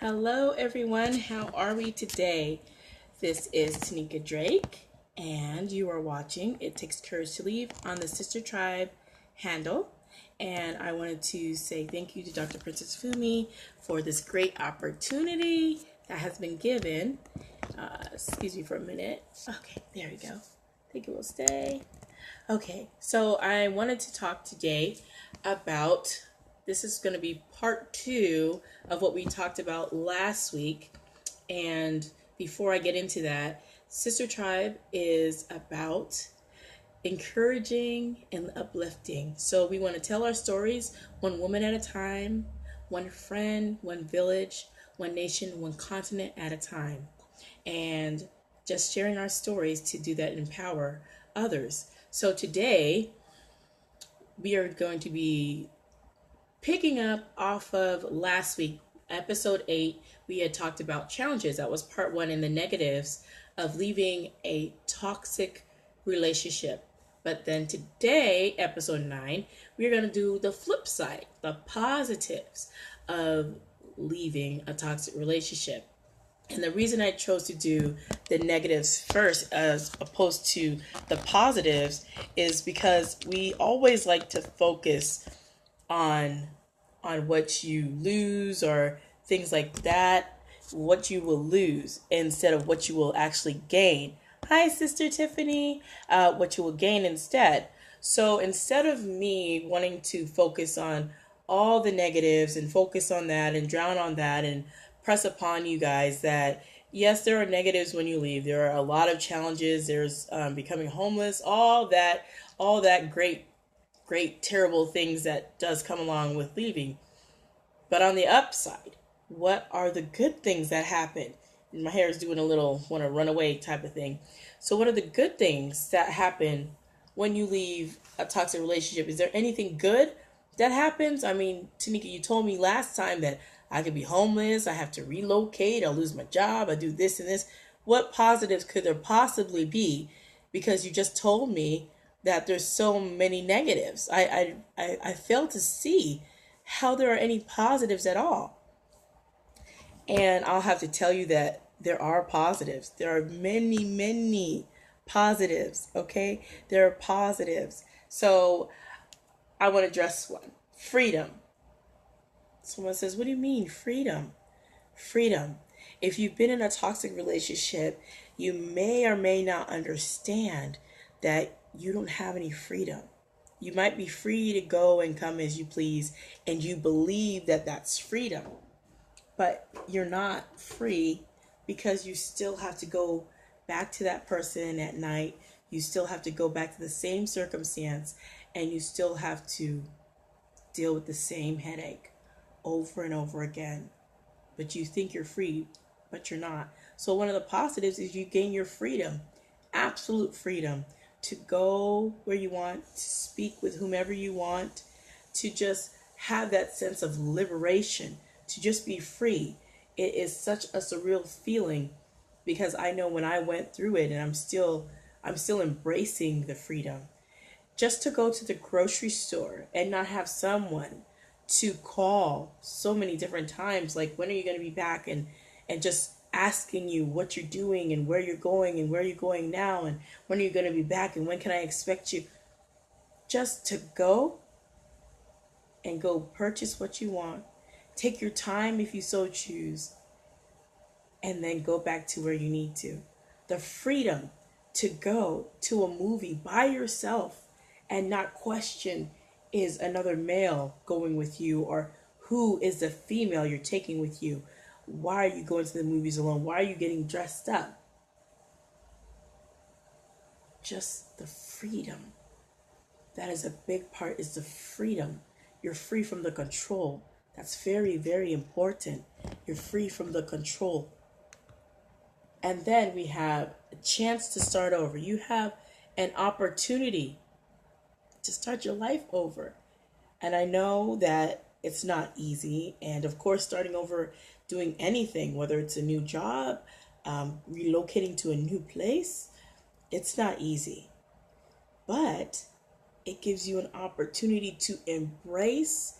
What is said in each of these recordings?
Hello everyone, how are we today? This is Teneicka Drake and you are watching It Takes Courage to Leave on the Sister Tribe handle. And I wanted to say thank you to Dr. Princess Fumi for this great opportunity that has been given. Excuse me for a minute. Okay, there we go. I think it will stay. Okay, so I wanted to talk today about, this is going to be part 2 of what we talked about last week. And before I get into that, Sister Tribe is about encouraging and uplifting. So we want to tell our stories one woman at a time, one friend, one village, one nation, one continent at a time. And just sharing our stories to do that and empower others. So today we are going to be picking up off of last week, episode 8. We had talked about challenges. That was part 1 in the negatives of leaving a toxic relationship. But then today, episode 9, we're going to do the flip side, the positives of leaving a toxic relationship. And the reason I chose to do the negatives first as opposed to the positives is because we always like to focus on what you lose or things like that, what you will lose instead of what you will actually gain. Hi, Sister Tiffany. What you will gain instead. So instead of me wanting to focus on all the negatives and focus on that and drown on that and press upon you guys that yes, there are negatives when you leave. There are a lot of challenges. There's becoming homeless, all that great, terrible things that does come along with leaving. But on the upside, what are the good things that happen? And my hair is doing a little want to run away type of thing. So what are the good things that happen when you leave a toxic relationship? Is there anything good that happens? I mean, Teneicka, you told me last time that I could be homeless, I have to relocate, I'll lose my job, I do this and this. What positives could there possibly be? Because you just told me that there's so many negatives. I fail to see how there are any positives at all. And I'll have to tell you that there are positives. There are many, many positives, okay? There are positives. So I want to address one. Freedom. Someone says, what do you mean freedom? Freedom. If you've been in a toxic relationship, you may or may not understand that you don't have any freedom. You might be free to go and come as you please, and you believe that that's freedom. But you're not free because you still have to go back to that person at night. You still have to go back to the same circumstance, and you still have to deal with the same headache over and over again. But you think you're free, but you're not. So one of the positives is you gain your freedom, absolute freedom, to go where you want, to speak with whomever you want, to just have that sense of liberation, to just be free. It is such a surreal feeling because I know when I went through it, and I'm still embracing the freedom. Just to go to the grocery store and not have someone to call so many different times, like when are you going to be back, and just asking you what you're doing and where you're going and where you're going now and when are you going to be back and when can I expect you. Just to go and go purchase what you want, take your time if you so choose, and then go back to where you need to. The freedom to go to a movie by yourself and not question, is another male going with you, or who is the female you're taking with you? Why are you going to the movies alone? Why are you getting dressed up? Just the freedom. That is a big part, is the freedom. You're free from the control. That's very, very important. You're free from the control. And then we have a chance to start over. You have an opportunity to start your life over. And I know that it's not easy. And of course, starting over, doing anything, whether it's a new job, relocating to a new place, it's not easy. But it gives you an opportunity to embrace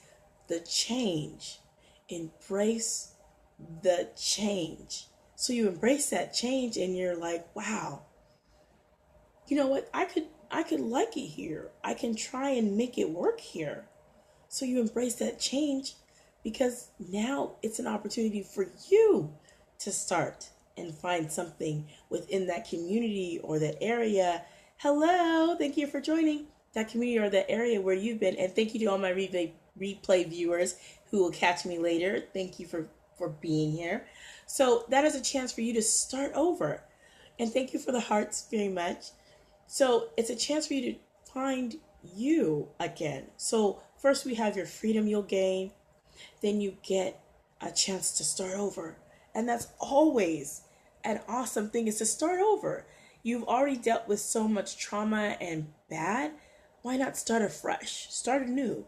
the change, embrace the change. So you embrace that change and you're like, wow, you know what? I could like it here. I can try and make it work here. So you embrace that change because now it's an opportunity for you to start and find something within that community or that area. Hello, thank you for joining that community or that area where you've been. And thank you to all my replay viewers who will catch me later. Thank you for being here. So that is a chance for you to start over. And thank you for the hearts very much. So it's a chance for you to find you again. So first we have your freedom you'll gain. Then you get a chance to start over. And that's always an awesome thing, is to start over. You've already dealt with so much trauma and bad. Why not start afresh? Start anew.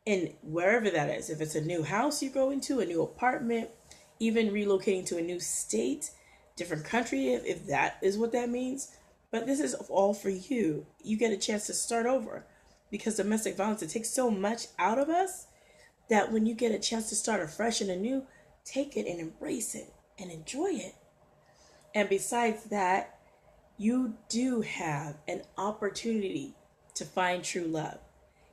And wherever that is, if it's a new house you go into, a new apartment, even relocating to a new state, different country, if that is what that means. But this is all for you. You get a chance to start over, because domestic violence, it takes so much out of us that when you get a chance to start afresh and anew, take it and embrace it and enjoy it. And besides that, you do have an opportunity to find true love.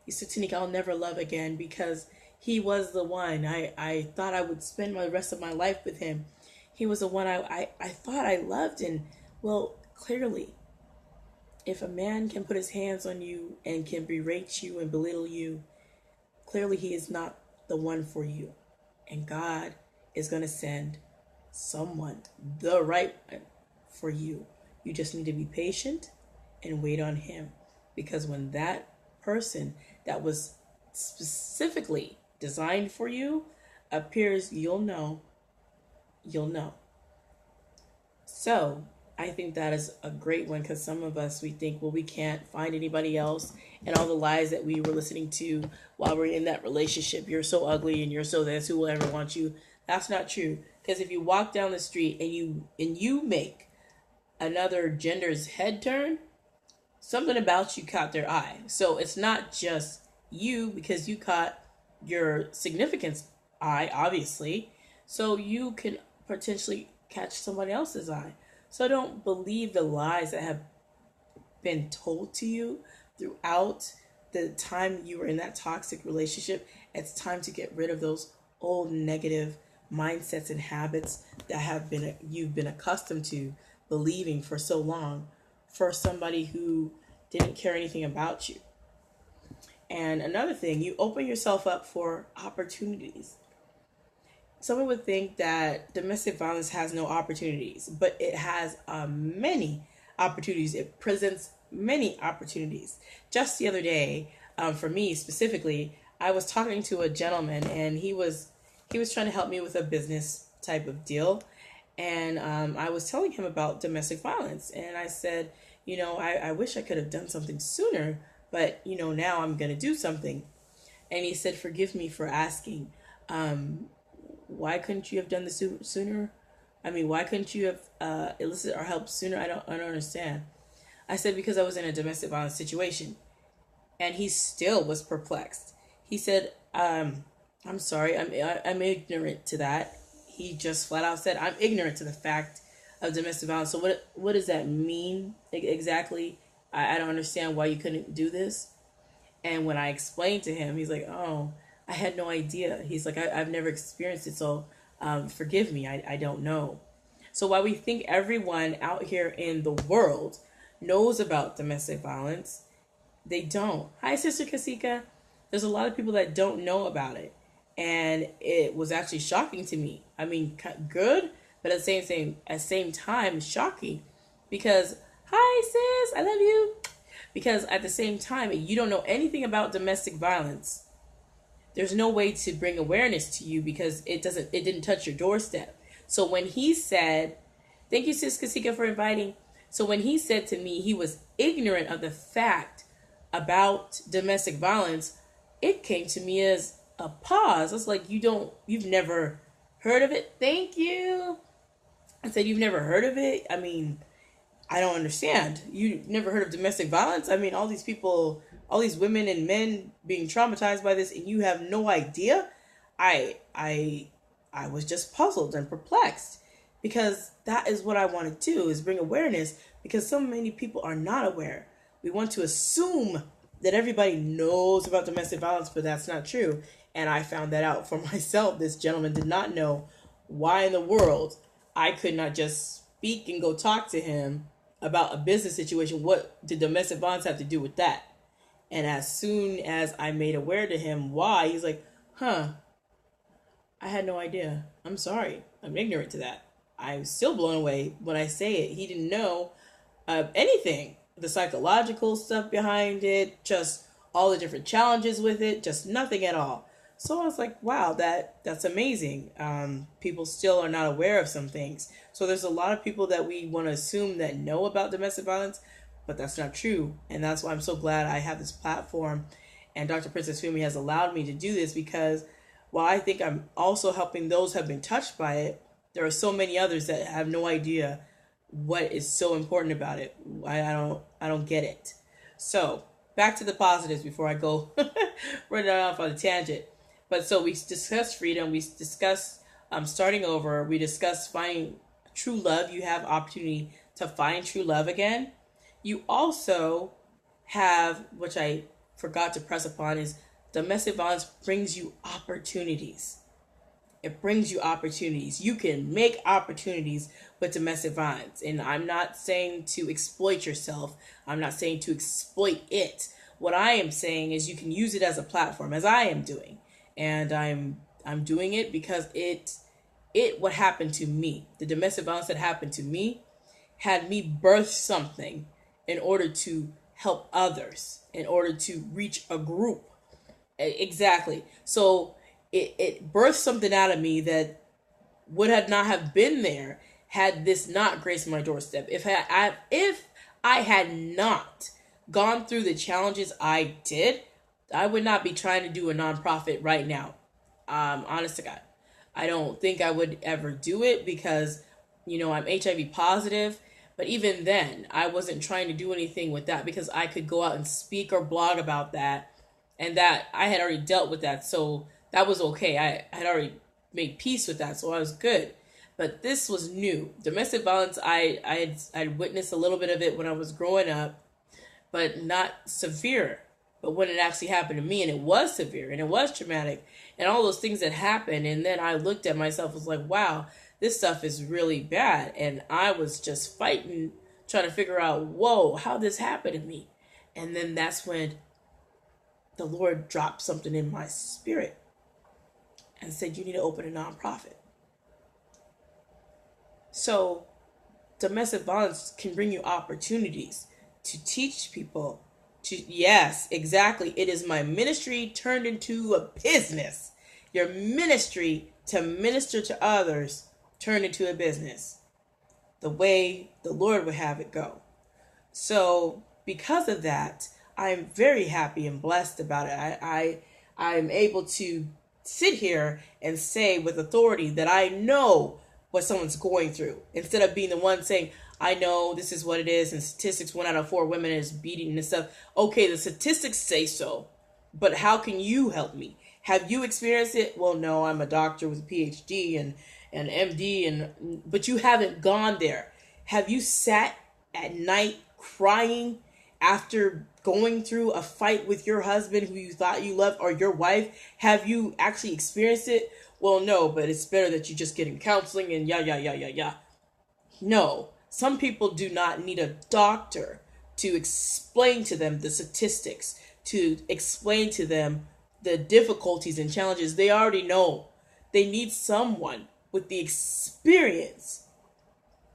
You said, Teneicka, I'll never love again because he was the one. I thought I would spend the rest of my life with him. He was the one I thought I loved. And well, clearly, if a man can put his hands on you and can berate you and belittle you, clearly he is not the one for you. And God is going to send someone, the right one, for you. You just need to be patient and wait on him. Because when that person that was specifically designed for you appears, you'll know. You'll know. So I think that is a great one, because some of us, we think, well, we can't find anybody else, and all the lies that we were listening to while we're in that relationship, you're so ugly and you're so this, who will ever want you? That's not true. Because if you walk down the street and you make another gender's head turn, something about you caught their eye. So it's not just you, because you caught your significant's eye, obviously. So you can potentially catch somebody else's eye. So don't believe the lies that have been told to you throughout the time you were in that toxic relationship. It's time to get rid of those old negative mindsets and habits that you've been accustomed to believing for so long, for somebody who didn't care anything about you. And another thing, you open yourself up for opportunities. Someone would think that domestic violence has no opportunities, but it has many opportunities. It presents many opportunities. Just the other day, for me specifically, I was talking to a gentleman, and he was trying to help me with a business type of deal. And I was telling him about domestic violence. And I said, I wish I could have done something sooner, but, now I'm going to do something. And he said, forgive me for asking. Why couldn't you have done this sooner? I mean, why couldn't you have elicited our help sooner? I don't understand. I said, because I was in a domestic violence situation. And he still was perplexed. He said, I'm sorry, I'm ignorant to that. He just flat out said, I'm ignorant to the fact of domestic violence. So what does that mean exactly? I don't understand why you couldn't do this. And when I explained to him, he's like, oh, I had no idea. He's like, I've never experienced it, so forgive me, I don't know. So while we think everyone out here in the world knows about domestic violence, they don't. Hi, Sister Kasika. There's a lot of people that don't know about it. And it was actually shocking to me. I mean, good, but at the same time, shocking. Because, hi, sis, I love you. Because at the same time, you don't know anything about domestic violence. There's no way to bring awareness to you because it didn't touch your doorstep. So when he said, thank you, Sis Kasika, for inviting. So when he said to me he was ignorant of the fact about domestic violence, it came to me as a pause. I was like, you've never heard of it? Thank you. I said, you've never heard of it? I mean, I don't understand. You never heard of domestic violence? I mean, all these people, all these women and men being traumatized by this, and you have no idea? I I was just puzzled and perplexed, because that is what I want to do, is bring awareness, because so many people are not aware. We want to assume that everybody knows about domestic violence, but that's not true. And I found that out for myself. This gentleman did not know why in the world I could not just speak and go talk to him about a business situation. What did domestic violence have to do with that? And as soon as I made aware to him why, he's like, I had no idea. I'm sorry. I'm ignorant to that. I'm still blown away when I say it. He didn't know anything. The psychological stuff behind it, just all the different challenges with it, just nothing at all. So I was like, wow, that's amazing. People still are not aware of some things. So there's a lot of people that we want to assume that know about domestic violence, but that's not true. And that's why I'm so glad I have this platform, and Dr. Princess Fumi has allowed me to do this, because while I think I'm also helping those who have been touched by it, there are so many others that have no idea what is so important about it. I don't get it. So back to the positives before I go running off on a tangent. But so we discussed freedom. We discussed starting over. We discussed finding true love. You have opportunity to find true love again. You also have, which I forgot to press upon, is domestic violence brings you opportunities. It brings you opportunities. You can make opportunities with domestic violence. And I'm not saying to exploit yourself. I'm not saying to exploit it. What I am saying is you can use it as a platform, as I am doing. And I'm doing it because what happened to me, the domestic violence that happened to me, had me birth something in order to help others, in order to reach a group. Exactly. So it birthed something out of me that would have not have been there had this not graced my doorstep. If I had not gone through the challenges I did, I would not be trying to do a nonprofit right now. Honest to God. I don't think I would ever do it because, I'm HIV positive. But even then, I wasn't trying to do anything with that because I could go out and speak or blog about that. And that I had already dealt with that. So that was okay. I had already made peace with that. So I was good. But this was new. Domestic violence, I'd witnessed a little bit of it when I was growing up, but not severe. But when it actually happened to me, and it was severe, and it was traumatic, and all those things that happened, and then I looked at myself, was like, wow, this stuff is really bad. And I was just fighting, trying to figure out, whoa, how this happened to me. And then that's when the Lord dropped something in my spirit and said, you need to open a nonprofit. So domestic violence can bring you opportunities to teach people. Yes, exactly. It is my ministry turned into a business. Your ministry to minister to others turned into a business. The way the Lord would have it go. So because of that, I'm very happy and blessed about it. I'm able to sit here and say with authority that I know what someone's going through, instead of being the one saying, I know this is what it is, and statistics 1 out of 4 women is beating and stuff. Okay, the statistics say so, but how can you help me? Have you experienced it? Well, no, I'm a doctor with a PhD and MD, but you haven't gone there. Have you sat at night crying after going through a fight with your husband who you thought you loved, or your wife? Have you actually experienced it? Well, no, but it's better that you just get in counseling and yeah. No, some people do not need a doctor to explain to them the statistics, to explain to them the difficulties and challenges. They already know. They need someone with the experience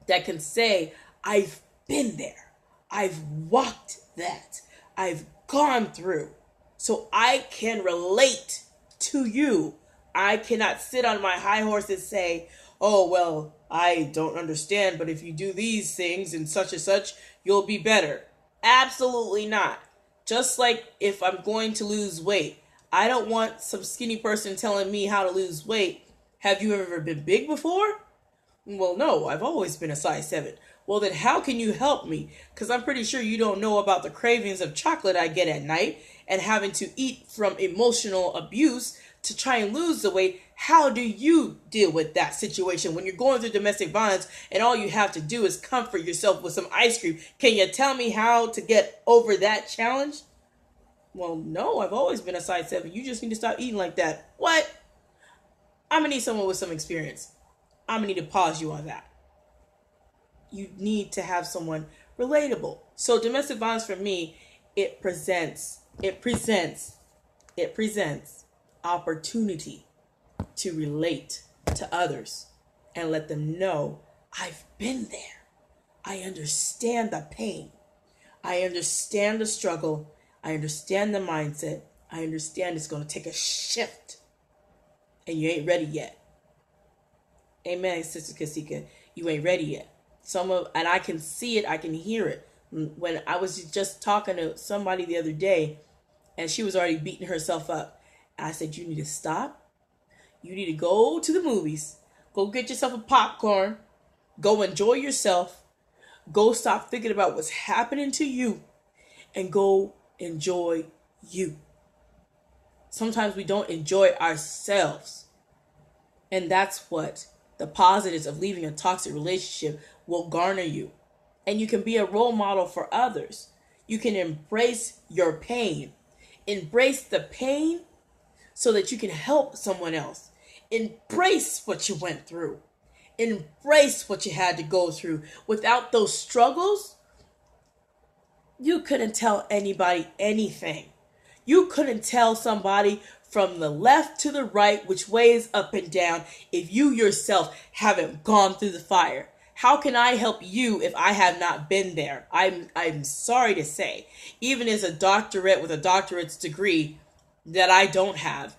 that can say, I've been there. I've walked that. I've gone through. So I can relate to you. I cannot sit on my high horse and say, oh, well, I don't understand, but if you do these things and such, you'll be better. Absolutely not. Just like if I'm going to lose weight, I don't want some skinny person telling me how to lose weight. Have you ever been big before? Well, no, I've always been a size 7. Well, then how can you help me? Because I'm pretty sure you don't know about the cravings of chocolate I get at night and having to eat from emotional abuse to try and lose the weight. How do you deal with that situation when you're going through domestic violence and all you have to do is comfort yourself with some ice cream? Can you tell me how to get over that challenge? Well, no, I've always been a size 7. You just need to stop eating like that. What? I'm going to need someone with some experience. I'm going to need to pause you on that. You need to have someone relatable. So domestic violence for me, it presents opportunity to relate to others and let them know I've been there. I understand the pain. I understand the struggle. I understand the mindset. I understand it's going to take a shift. And you ain't ready yet. Amen, Sister Kasika. You ain't ready yet. And I can see it. I can hear it. When I was just talking to somebody the other day, and she was already beating herself up. I said, you need to stop. You need to go to the movies. Go get yourself a popcorn. Go enjoy yourself. Go stop thinking about what's happening to you. And go enjoy you. Sometimes we don't enjoy ourselves. And that's what the positives of leaving a toxic relationship will garner you. And you can be a role model for others. You can embrace your pain. Embrace the pain so that you can help someone else. Embrace what you went through. Embrace what you had to go through. Without those struggles, you couldn't tell anybody anything. You couldn't tell somebody from the left to the right which way is up and down if you yourself haven't gone through the fire. How can I help you if I have not been there? I'm sorry to say, even as a doctorate with a doctorate's degree that I don't have,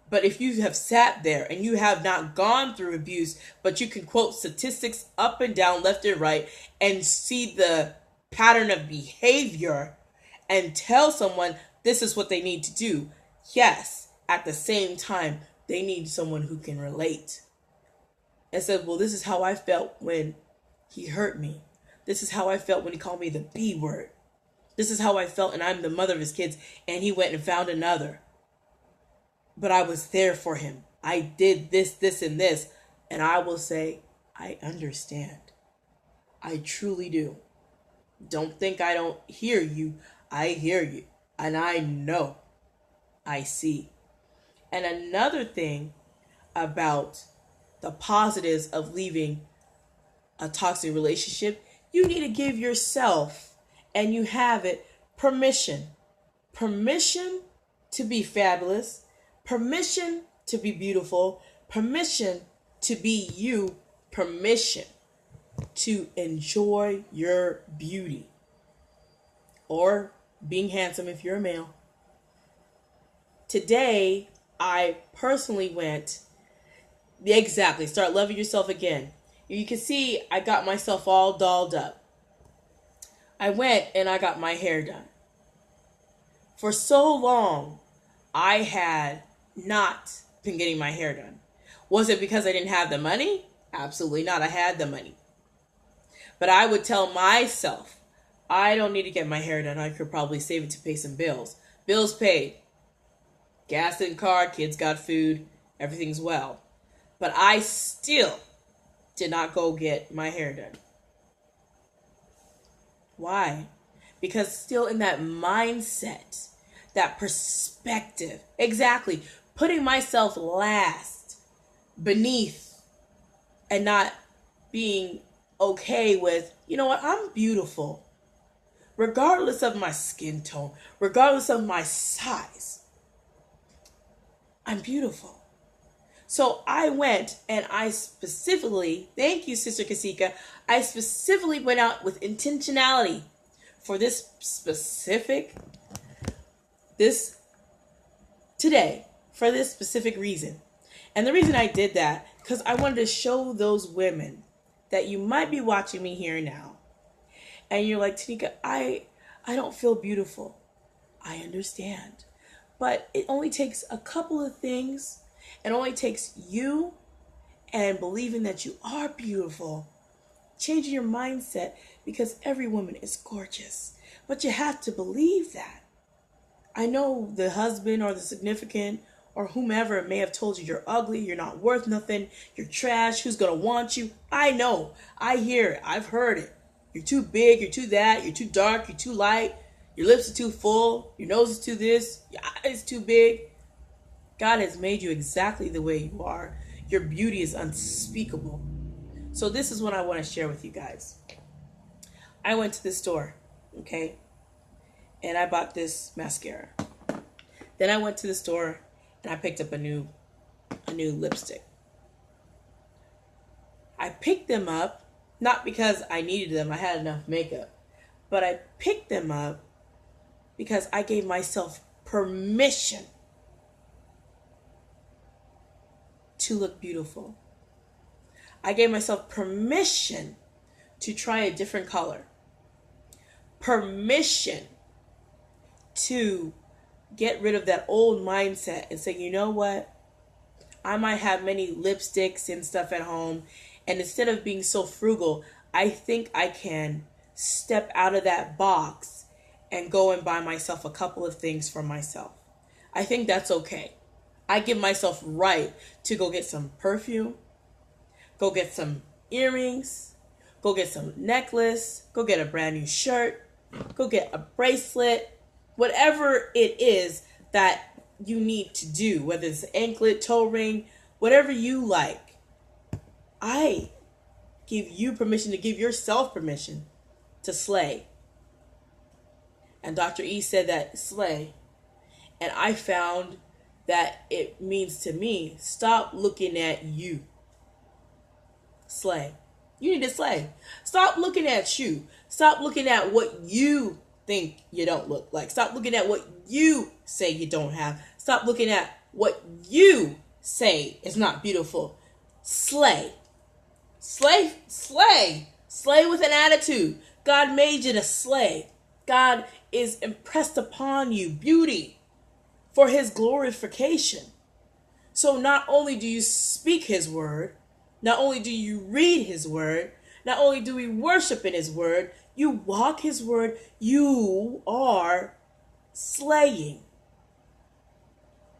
but if you have sat there and you have not gone through abuse, but you can quote statistics up and down, left and right, and see the pattern of behavior and tell someone this is what they need to do. Yes, at the same time, they need someone who can relate. And said, well, this is how I felt when he hurt me. This is how I felt when he called me the B word. This is how I felt, and I'm the mother of his kids, and he went and found another. But I was there for him. I did this, this, and this. And I will say, I understand. I truly do. Don't think I don't hear you. I hear you. And I know. I see. And another thing about the positives of leaving a toxic relationship, you need to give yourself, and you have it, permission. Permission to be fabulous. Permission to be beautiful. Permission to be you. Permission to enjoy your beauty. Or being handsome if you're a male. Today, I personally went, start loving yourself again. You can see I got myself all dolled up. I went and I got my hair done. For so long, I had not been getting my hair done. Was it because I didn't have the money? Absolutely not. I had the money. But I would tell myself, I don't need to get my hair done. I could probably save it to pay some bills. Bills paid. Gas in the car, kids got food, everything's well. But I still did not go get my hair done. Why? Because still in that mindset, that perspective, exactly, putting myself last, beneath, and not being okay with, you know what, I'm beautiful. Regardless of my skin tone, regardless of my size, I'm beautiful. So I went and I specifically, thank you, Sister Kasika, I specifically went out with intentionality for this specific reason. And the reason I did that, because I wanted to show those women that you might be watching me here now. And you're like, Teneicka, I don't feel beautiful. I understand. But it only takes a couple of things. It only takes you and believing that you are beautiful. Changing your mindset, because every woman is gorgeous. But you have to believe that. I know the husband or the significant or whomever may have told you you're ugly, you're not worth nothing, you're trash, who's going to want you. I know. I hear it. I've heard it. You're too big, you're too that, you're too dark, you're too light, your lips are too full, your nose is too this, your eyes too big. God has made you exactly the way you are. Your beauty is unspeakable. So this is what I want to share with you guys. I went to the store, okay, and I bought this mascara. Then I went to the store and I picked up a new lipstick. I picked them up not because I needed them, I had enough makeup, but I picked them up because I gave myself permission to look beautiful. I gave myself permission to try a different color. Permission to get rid of that old mindset and say, you know what? I might have many lipsticks and stuff at home, and instead of being so frugal, I think I can step out of that box and go and buy myself a couple of things for myself. I think that's okay. I give myself right to go get some perfume, go get some earrings, go get some necklace, go get a brand new shirt, go get a bracelet, whatever it is that you need to do, whether it's an anklet, toe ring, whatever you like. I give you permission to give yourself permission to slay. And Dr. E said that slay. And I found that it means to me, stop looking at you. Slay. You need to slay. Stop looking at you. Stop looking at what you think you don't look like. Stop looking at what you say you don't have. Stop looking at what you say is not beautiful. Slay. Slay. Slay. Slay with an attitude. God made you to slay. God is impressed upon you beauty for his glorification. So not only do you speak his word, not only do you read his word, not only do we worship in his word, you walk his word, you are slaying.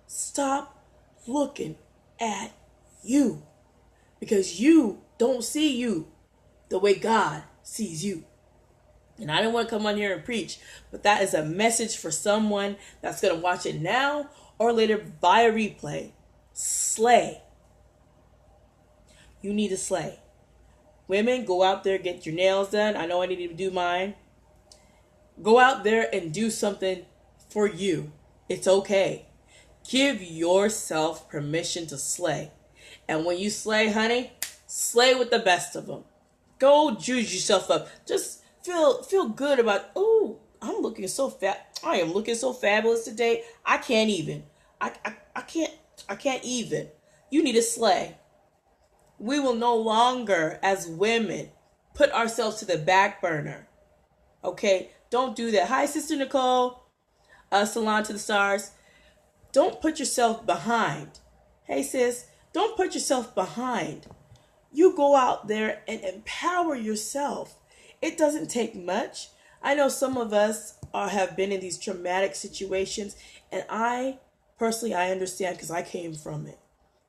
Stop looking at you, because you don't see you the way God sees you. And I don't want to come on here and preach, but that is a message for someone that's going to watch it now or later via replay. Slay. You need to slay. Women, go out there, get your nails done. I know I need to do mine. Go out there and do something for you. It's okay. Give yourself permission to slay. And when you slay, honey, slay with the best of them. Go juice yourself up. Just feel good about, oh, I'm looking so fat. I am looking so fabulous today. I can't even. I can't even. You need to slay. We will no longer, as women, put ourselves to the back burner. Okay? Don't do that. Hi, Sister Nicole. Salon to the stars. Don't put yourself behind. Hey, sis. Don't put yourself behind. You go out there and empower yourself. It doesn't take much. I know some of us have been in these traumatic situations, and I understand because I came from it.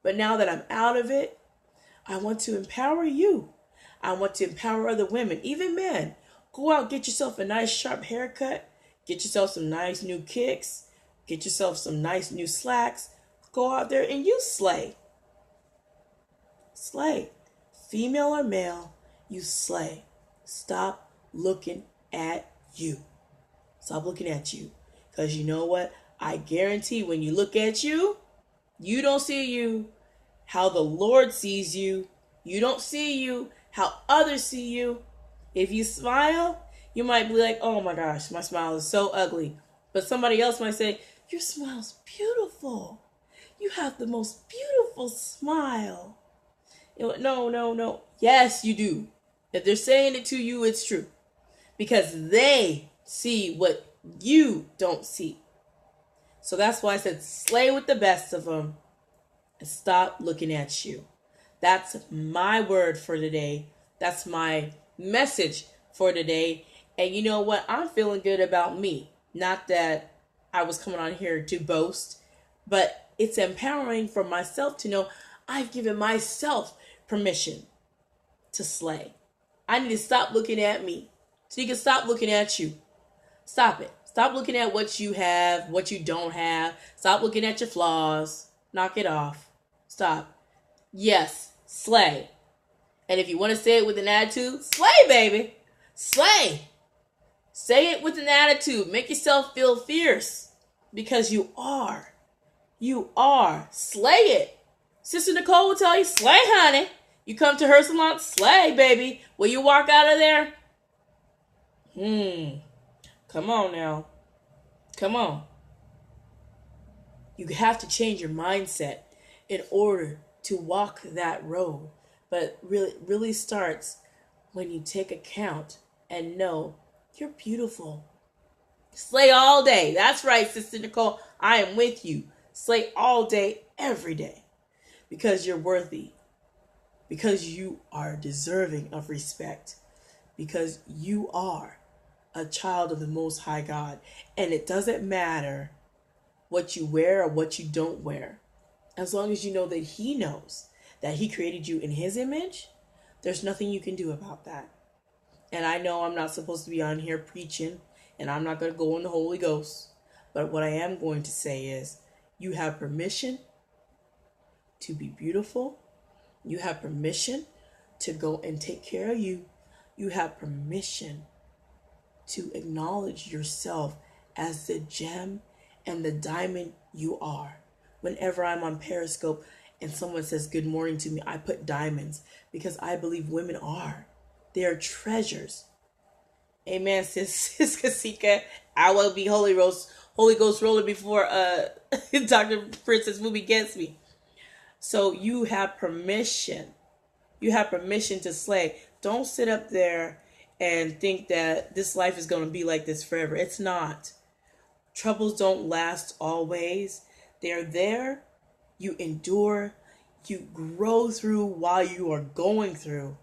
But now that I'm out of it, I want to empower you. I want to empower other women, even men. Go out, get yourself a nice sharp haircut. Get yourself some nice new kicks. Get yourself some nice new slacks. Go out there and you slay. Slay. Female or male, you slay. Stop looking at you. Stop looking at you. Because you know what? I guarantee when you look at you, you don't see you how the Lord sees you. You don't see you how others see you. If you smile, you might be like, oh my gosh, my smile is so ugly. But somebody else might say, your smile's beautiful. You have the most beautiful smile. No. Yes, you do. If they're saying it to you, it's true. Because they see what you don't see. So that's why I said slay with the best of them and stop looking at you. That's my word for today. That's my message for today. And you know what? I'm feeling good about me. Not that I was coming on here to boast, but It's empowering for myself to know I've given myself permission to slay. I need to stop looking at me so you can stop looking at you. Stop it. Stop looking at what you have, what you don't have. Stop looking at your flaws. Knock it off. Stop. Yes, slay. And if you want to say it with an attitude, slay, baby. Slay. Say it with an attitude. Make yourself feel fierce. Because you are. You are. Slay it. Sister Nicole will tell you, slay, honey. You come to her salon, slay, baby. Will you walk out of there? Come on now. Come on. You have to change your mindset in order to walk that road. But really starts when you take account and know you're beautiful. Slay all day. That's right, Sister Nicole. I am with you. Slay all day, every day. Because you're worthy. Because you are deserving of respect. Because you are a child of the Most High God. And it doesn't matter what you wear or what you don't wear. As long as you know that He knows that He created you in His image, there's nothing you can do about that. And I know I'm not supposed to be on here preaching, and I'm not going to go in the Holy Ghost. But what I am going to say is, you have permission to be beautiful. You have permission to go and take care of you. You have permission to acknowledge yourself as the gem and the diamond you are. Whenever I'm on Periscope and someone says good morning to me, I put diamonds because I believe women are. They are treasures. Amen, sis Kasika. I will be Holy Ghost roller before Dr. Princess Fumi gets me. So you have permission. You have permission to slay. Don't sit up there and think that this life is going to be like this forever. It's not. Troubles don't last always. They're there. You endure. You grow through while you are going through.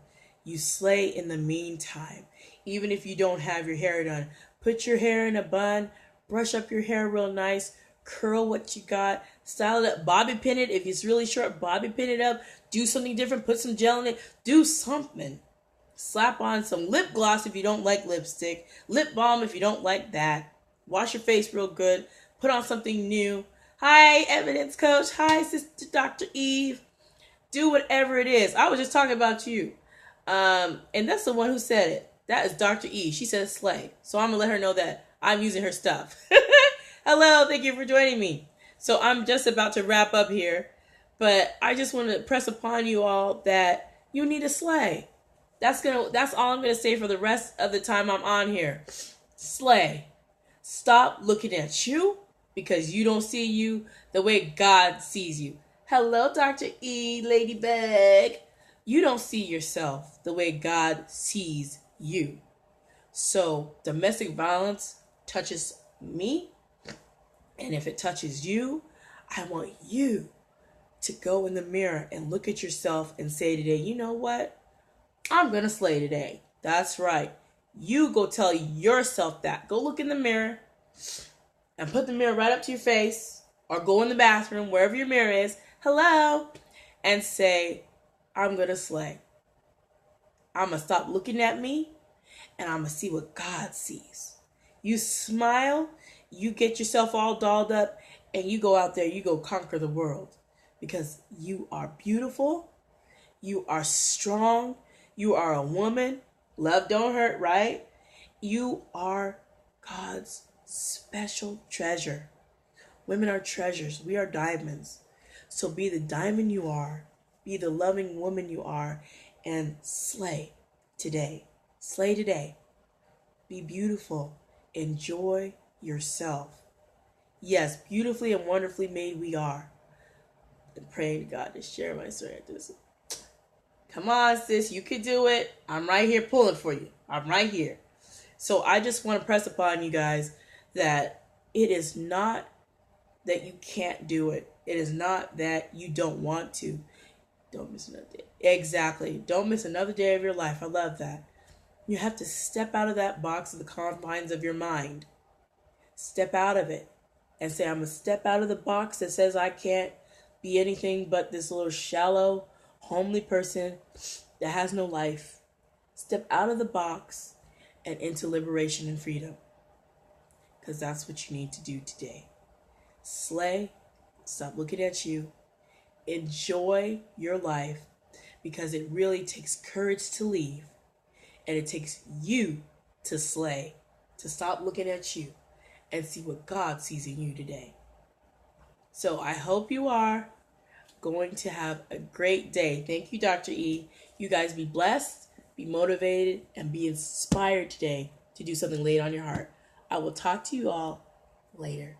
You slay in the meantime. Even if you don't have your hair done, put your hair in a bun, brush up your hair real nice, curl what you got, style it up, bobby pin it. If it's really short, bobby pin it up. Do something different. Put some gel in it. Do something. Slap on some lip gloss if you don't like lipstick. Lip balm if you don't like that. Wash your face real good. Put on something new. Hi, Evidence Coach. Hi, Sister Dr. Eve. Do whatever it is. I was just talking about you. And that's the one who said it. That is Dr. E. She says slay. So I'm going to let her know that I'm using her stuff. Hello. Thank you for joining me. So I'm just about to wrap up here. But I just want to press upon you all that you need to slay. That's all I'm going to say for the rest of the time I'm on here. Slay. Stop looking at you because you don't see you the way God sees you. Hello, Dr. E. Ladybug. You don't see yourself the way God sees you. So domestic violence touches me. And if it touches you, I want you to go in the mirror and look at yourself and say today, you know what? I'm going to slay today. That's right. You go tell yourself that. Go look in the mirror and put the mirror right up to your face or go in the bathroom, wherever your mirror is. Hello. And say, I'm going to slay. I'm going to stop looking at me and I'm going to see what God sees. You smile, you get yourself all dolled up and you go out there, you go conquer the world because you are beautiful. You are strong. You are a woman. Love don't hurt, right? You are God's special treasure. Women are treasures. We are diamonds. So be the diamond you are. Be the loving woman you are. And slay today. Slay today. Be beautiful. Enjoy yourself. Yes, beautifully and wonderfully made we are. And praying to God to share my story at this. Come on, sis. You can do it. I'm right here pulling for you. I'm right here. So I just want to press upon you guys that it is not that you can't do it. It is not that you don't want to. Don't miss another day. Exactly. Don't miss another day of your life. I love that. You have to step out of that box of the confines of your mind. Step out of it. and say, I'm going to step out of the box that says I can't be anything but this little shallow, homely person that has no life. Step out of the box and into liberation and freedom. Because that's what you need to do today. Slay. Stop looking at you. Enjoy your life, because it really takes courage to leave. And it takes you to slay, to stop looking at you and see what God sees in you today. So I hope you are going to have a great day. Thank you, Dr. E. You guys be blessed, be motivated, and be inspired today to do something laid on your heart. I will talk to you all later.